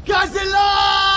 Godzilla!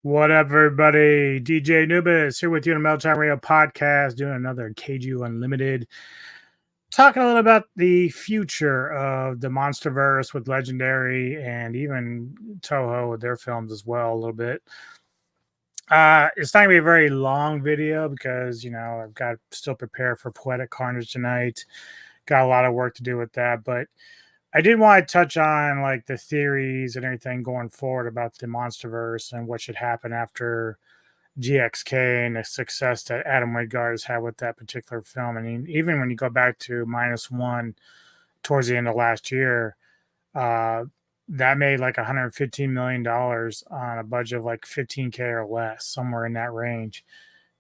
What up, everybody? DJ Nubis here with you on the Meltdown Radio podcast, doing another KG Unlimited. Talking a little about the future of the MonsterVerse with Legendary and even Toho with their films as well, a little bit. It's not gonna be a very long video because I've got still prepare for Poetic Carnage tonight. Got a lot of work to do with that, but I did want to touch on like the theories and everything going forward about the MonsterVerse and what should happen after GXK and the success that Adam Wingard has had with that particular film. I mean, even when you go back to minus one towards the end of last year, uh, that made like $115 million on a budget of like 15K or less, somewhere in that range.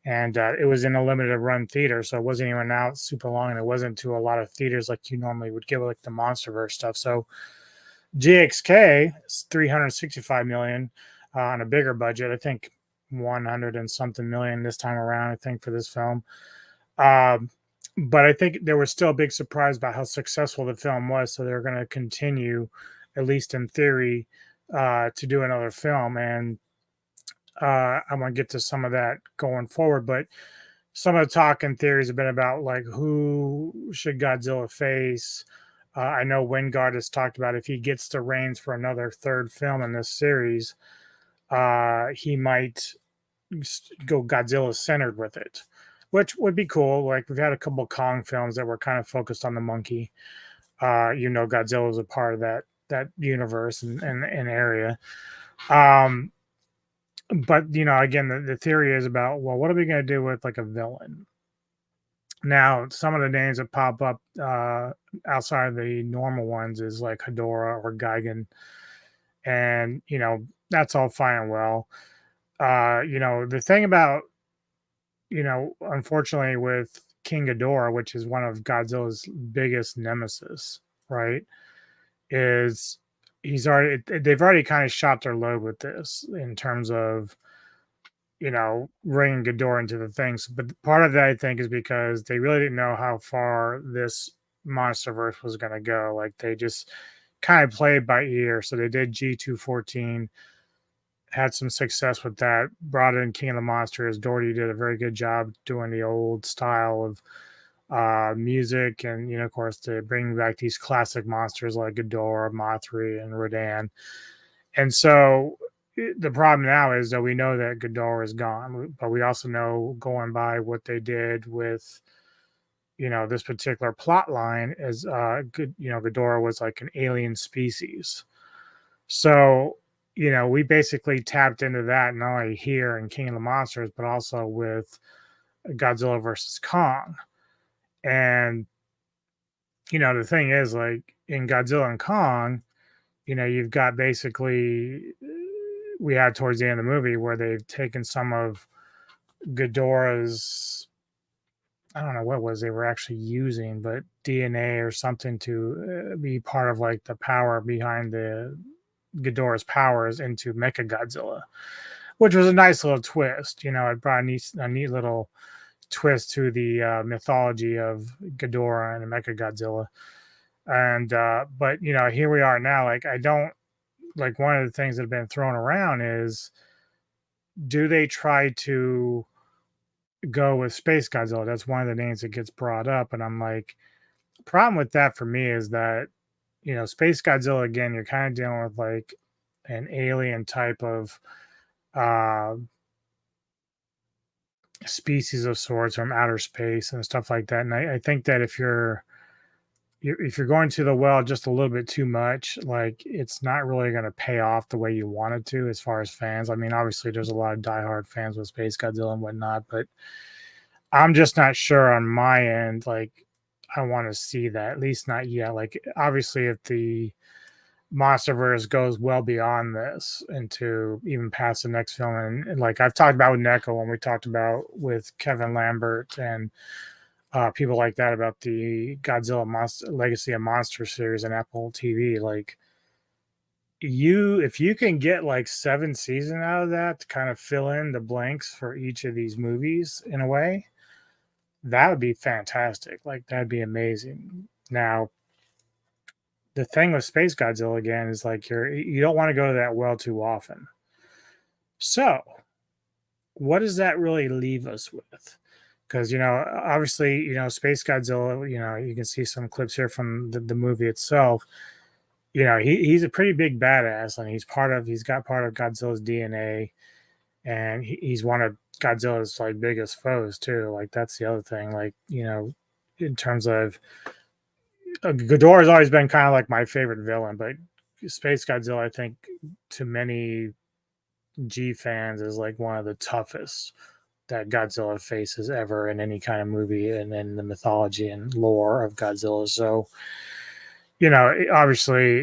And it was in a limited run theater, so it wasn't even out super long, and it wasn't to a lot of theaters like you normally would get with like the MonsterVerse stuff. So GXK is 365 million on a bigger budget. I think 100 and something million this time around, I think, for this film. Um, but I think there was still a big surprise about how successful the film was. So they're going to continue, at least in theory, to do another film. And I want to get to some of that going forward. But some of the talk and theories have been about like who should Godzilla face. I know Wingard has talked about if he gets the reins for another third film in this series, he might go Godzilla centered with it, which would be cool. Like we've had a couple of Kong films that were kind of focused on the monkey. Godzilla is a part of that universe and area. Um, but again, the theory is about, well, what are we going to do with like a villain? Now, some of the names that pop up outside of the normal ones is like Hedorah or Gigan, and that's all fine and well. The thing about unfortunately with King Ghidorah, which is one of Godzilla's biggest nemesis, right, is they've already kind of shot their load with this in terms of bringing Ghidorah into the things. But part of that, I think, is because they really didn't know how far this MonsterVerse was going to go. Like they just kind of played by ear. So they did G214, had some success with that, brought in King of the Monsters. Doherty did a very good job doing the old style of music, and of course, to bring back these classic monsters like Ghidorah, Mothra, and Rodan. And so the problem now is that we know that Ghidorah is gone, but we also know, going by what they did with this particular plot line, is Ghidorah was like an alien species. So we basically tapped into that not only here in King of the Monsters, but also with Godzilla versus Kong. And the thing is, like in Godzilla and Kong, you've got basically, we had towards the end of the movie where they've taken some of Ghidorah's, I don't know what was they were actually using, but DNA or something to be part of like the power behind the Ghidorah's powers into Mecha Godzilla, which was a nice little twist. It brought a neat little twist to the mythology of Ghidorah and Mecha Godzilla. And but here we are now. Like I don't like, one of the things that have been thrown around is, do they try to go with Space Godzilla? That's one of the names that gets brought up, and I'm like, the problem with that for me is that Space Godzilla, again, you're kind of dealing with like an alien type of uh, species of sorts from outer space and stuff like that. And I think that if you're going to the well just a little bit too much, like it's not really going to pay off the way you want it to as far as fans. I mean, obviously there's a lot of diehard fans with Space Godzilla and whatnot, but I'm just not sure on my end. Like, I want to see that, at least not yet. Like, obviously, if the MonsterVerse goes well beyond this into even past the next film, and like I've talked about with Neko, when we talked about with Kevin Lambert and people like that about the Godzilla Legacy of Monster series on Apple TV, like if you can get like 7 seasons out of that to kind of fill in the blanks for each of these movies in a way, that would be fantastic. Like that'd be amazing. Now, the thing with Space Godzilla again is like you don't want to go to that well too often. So, what does that really leave us with? Because, obviously, Space Godzilla, you can see some clips here from the movie itself. He's a pretty big badass, and he's got part of Godzilla's DNA, and he's one of Godzilla's like biggest foes too. Like that's the other thing. Like in terms of Ghidorah has always been kind of like my favorite villain, but Space Godzilla, I think, to many G fans, is like one of the toughest that Godzilla faces ever in any kind of movie and in the mythology and lore of Godzilla. So, obviously,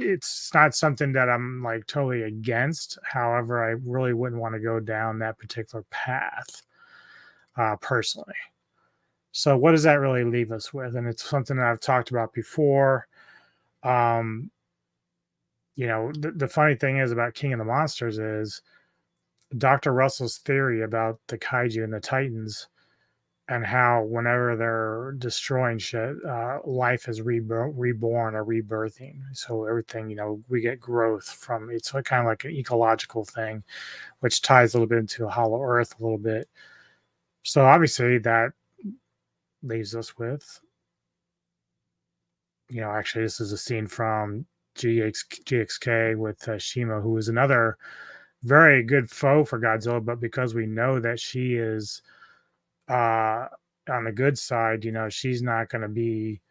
it's not something that I'm like totally against. However, I really wouldn't want to go down that particular path personally. So, what does that really leave us with? And it's something that I've talked about before. Um, the funny thing is about King of the Monsters is Dr. Russell's theory about the kaiju and the titans and how whenever they're destroying shit, life is reborn or rebirthing. So everything, we get growth from it's kind of like an ecological thing, which ties a little bit into Hollow Earth a little bit. So obviously that leaves us with, actually this is a scene from GXK with Shima, who is another very good foe for Godzilla, but because we know that she is uh on the good side, she's not going to be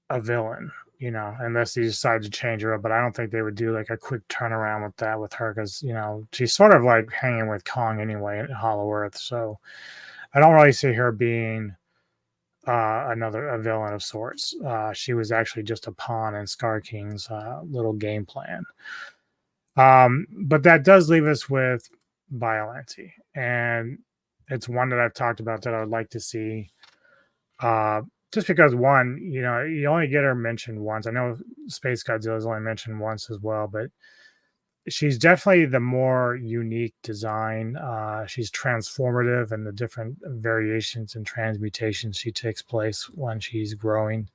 a villain, unless they decide to change her up. But I don't think they would do like a quick turnaround with that with her because, she's sort of like hanging with Kong anyway at Hollow Earth. So I don't really see her being a villain of sorts. She was actually just a pawn in Scar King's little game plan. But that does leave us with Biollante, and it's one that I've talked about that I would like to see. Uh, just because one, you only get her mentioned once. I know Space Godzilla is only mentioned once as well, but she's definitely the more unique design. She's transformative and the different variations and transmutations she takes place when she's growing.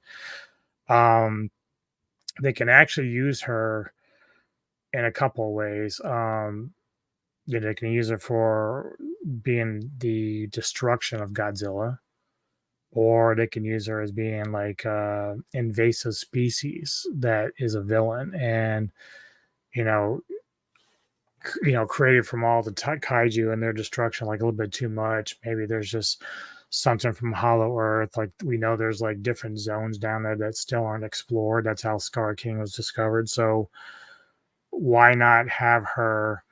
Um, they can actually use her in a couple of ways. They can use her for being the destruction of Godzilla, or they can use her as being like invasive species that is a villain, and you know, created from all the kaiju and their destruction, like a little bit too much. Maybe there's just something from Hollow Earth. Like we know there's like different zones down there that still aren't explored. That's how Scar King was discovered. So why not have her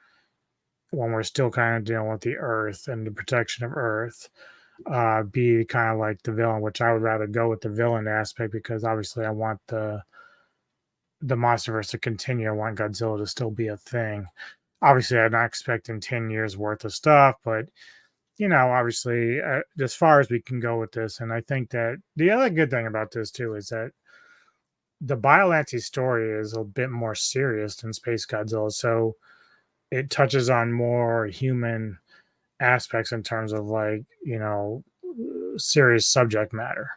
when we're still kind of dealing with the Earth and the protection of Earth? Be kind of like the villain, which I would rather go with the villain aspect because obviously I want the MonsterVerse to continue. I want Godzilla to still be a thing. Obviously, I'm not expecting 10 years worth of stuff, but obviously, as far as we can go with this, and I think that the other good thing about this too is that the Biollante story is a bit more serious than Space Godzilla, so it touches on more human aspects in terms of like serious subject matter.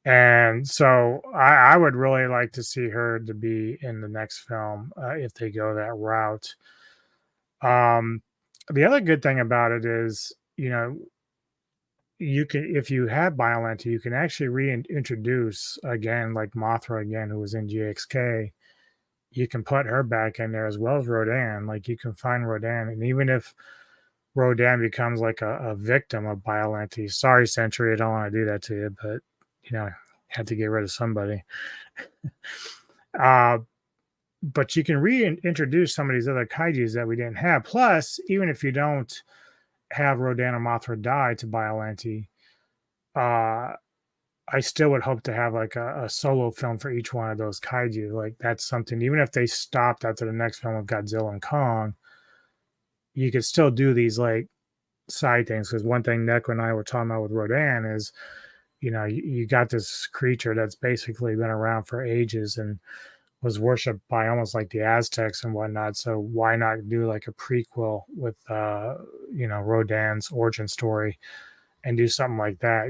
And so I would really like to see her to be in the next film if they go that route. Um, the other good thing about it is, you can, if you have Biollante, you can actually reintroduce again, like Mothra again, who was in GXK. You can put her back in there as well as Rodan. Like you can find Rodan, and even if Rodan becomes like a victim of Biollante, sorry, Century, I don't want to do that to you, but had to get rid of somebody. uh, but you can reintroduce some of these other kaijus that we didn't have. Plus, even if you don't have Rodan or Mothra die to Biollante, uh, I still would hope to have like a solo film for each one of those kaiju. Like that's something. Even if they stopped after the next film of Godzilla and Kong, you could still do these like side things. Because one thing Neko and I were talking about with Rodan is, you got this creature that's basically been around for ages and was worshipped by almost like the Aztecs and whatnot. So why not do like a prequel with Rodan's origin story and do something like that,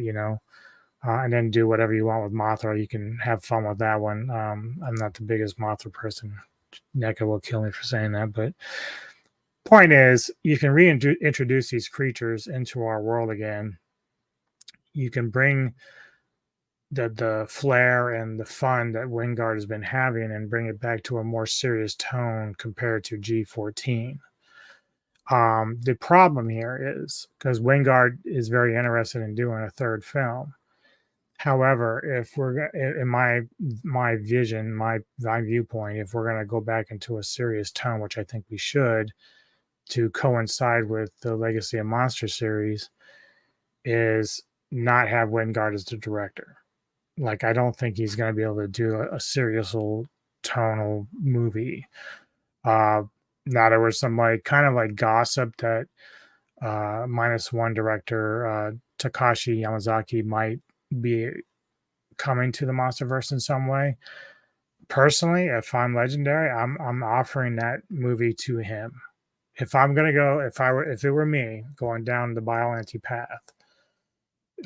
and then do whatever you want with Mothra. You can have fun with that one. I'm not the biggest Mothra person. Neko will kill me for saying that, but Point is, you can reintroduce these creatures into our world again. You can bring the flair and the fun that Wingard has been having and bring it back to a more serious tone compared to G14. The problem here is because Wingard is very interested in doing a third film. However, if we're in my vision, my viewpoint, if we're going to go back into a serious tone, which I think we should, to coincide with the Legacy of Monster series, is not have Wingard as the director. Like, I don't think he's going to be able to do a serious tonal movie. Now there was some like kind of like gossip that minus one director Takashi Yamazaki might be coming to the MonsterVerse in some way. Personally, if I'm Legendary, I'm offering that movie to him. If I'm gonna go, if it were me going down the Biollante path,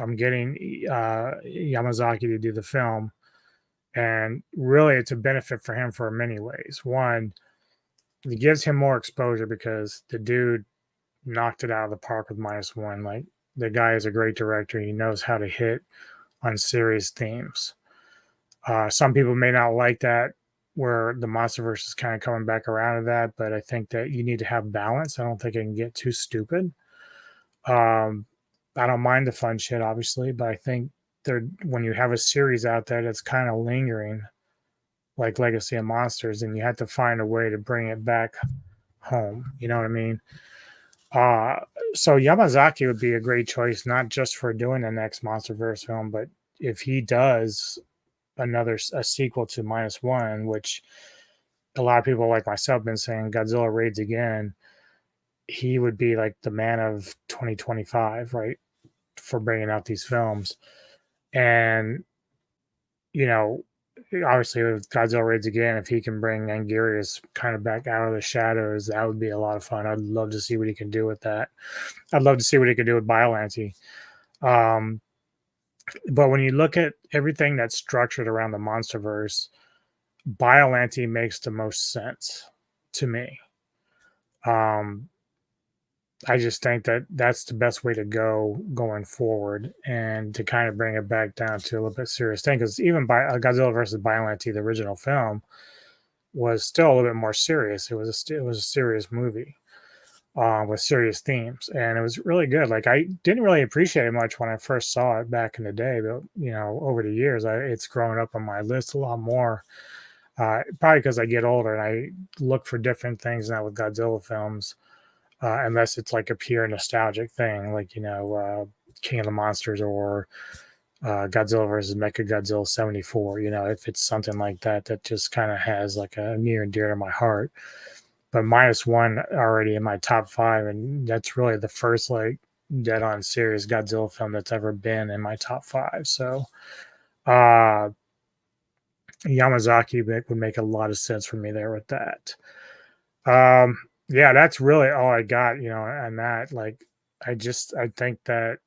I'm getting Yamazaki to do the film, and really, it's a benefit for him for many ways. One, it gives him more exposure because the dude knocked it out of the park with minus one. Like, the guy is a great director. He knows how to hit on serious themes. Some people may not like that, where the MonsterVerse is kind of coming back around to that, but I think that you need to have balance. I don't think it can get too stupid. Um, I don't mind the fun shit, obviously, but I think when you have a series out there that's kind of lingering, like Legacy of Monsters, and you have to find a way to bring it back home. You know what I mean? Uh, so Yamazaki would be a great choice, not just for doing the next MonsterVerse film, but if he does a sequel to minus one, which a lot of people like myself have been saying Godzilla raids again, he would be like the man of 2025, right? For bringing out these films. And, you know, obviously with Godzilla raids again, if he can bring Angirius kind of back out of the shadows, that would be a lot of fun. I'd love to see what he can do with that. I'd love to see what he could do with Biollante. Um, but when you look at everything that's structured around the MonsterVerse, Biollante makes the most sense to me. Um, I just think that that's the best way to go going forward, and to kind of bring it back down to a little bit serious thing. Because even by Godzilla versus Biollante, the original film, was still a little bit more serious. It was a serious movie with serious themes, and it was really good. Like, I didn't really appreciate it much when I first saw it back in the day, but over the years, it's grown up on my list a lot more. Probably because I get older and I look for different things now with Godzilla films, unless it's like a pure nostalgic thing, like King of the Monsters or Godzilla versus Mecha Godzilla '74. If it's something like that that just kind of has like a near and dear to my heart. But minus one already in my top five, and that's really the first like dead on serious Godzilla film that's ever been in my top five. So uh Yamazaki would make a lot of sense for me there with that. Yeah, that's really all I got, and that, like, I think that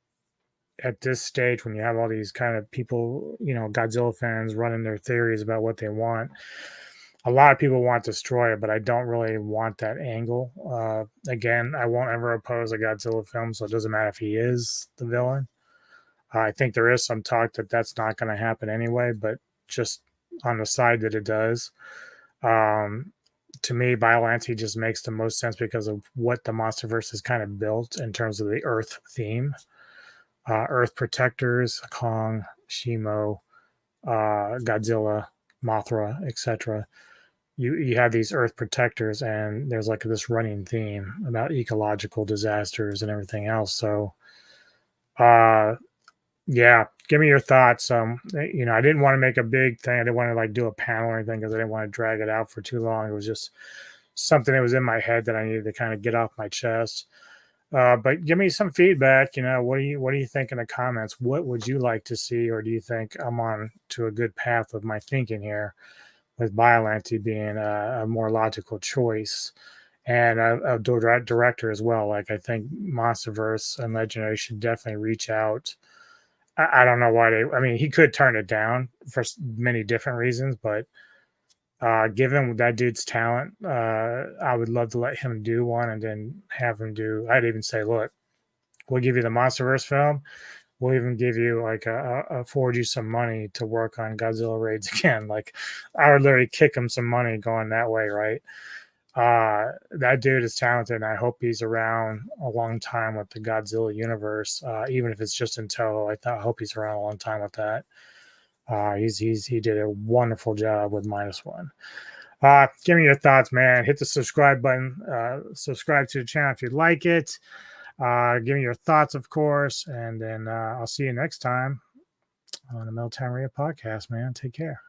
at this stage, when you have all these kind of people, Godzilla fans running their theories about what they want, a lot of people want Destroyah, but I don't really want that angle. Again, I won't ever oppose a Godzilla film, so it doesn't matter if he is the villain. I think there is some talk that that's not going to happen anyway, but just on the side that it does. Um, to me, Biollante just makes the most sense because of what the MonsterVerse is kind of built in terms of the Earth theme. Earth protectors, Kong, Shimo, Godzilla, Mothra, etc. You have these Earth protectors, and there's like this running theme about ecological disasters and everything else. So, uh, yeah, give me your thoughts. I didn't want to make a big thing. I didn't want to like do a panel or anything because I didn't want to drag it out for too long. It was just something that was in my head that I needed to kind of get off my chest. But give me some feedback. What do you think in the comments? What would you like to see, or do you think I'm on to a good path with my thinking here, with Biollante being a more logical choice, and a director as well? Like, I think MonsterVerse and Legendary should definitely reach out. I don't know why I mean, he could turn it down for many different reasons, but Given that dude's talent, I would love to let him do one and then have him do. I'd even say, look, we'll give you the MonsterVerse film. We'll even give you like afford you some money to work on Godzilla raids again. Like, I would literally kick him some money going that way, right? That dude is talented, and I hope he's around a long time with the Godzilla universe, even if it's just in Toho. I hope he's around a long time with that. He did a wonderful job with -1. Give me your thoughts, man. Hit the subscribe button. Subscribe to the channel if you like it. Give me your thoughts, of course, and then I'll see you next time on the Meltdown Radio podcast, man. Take care.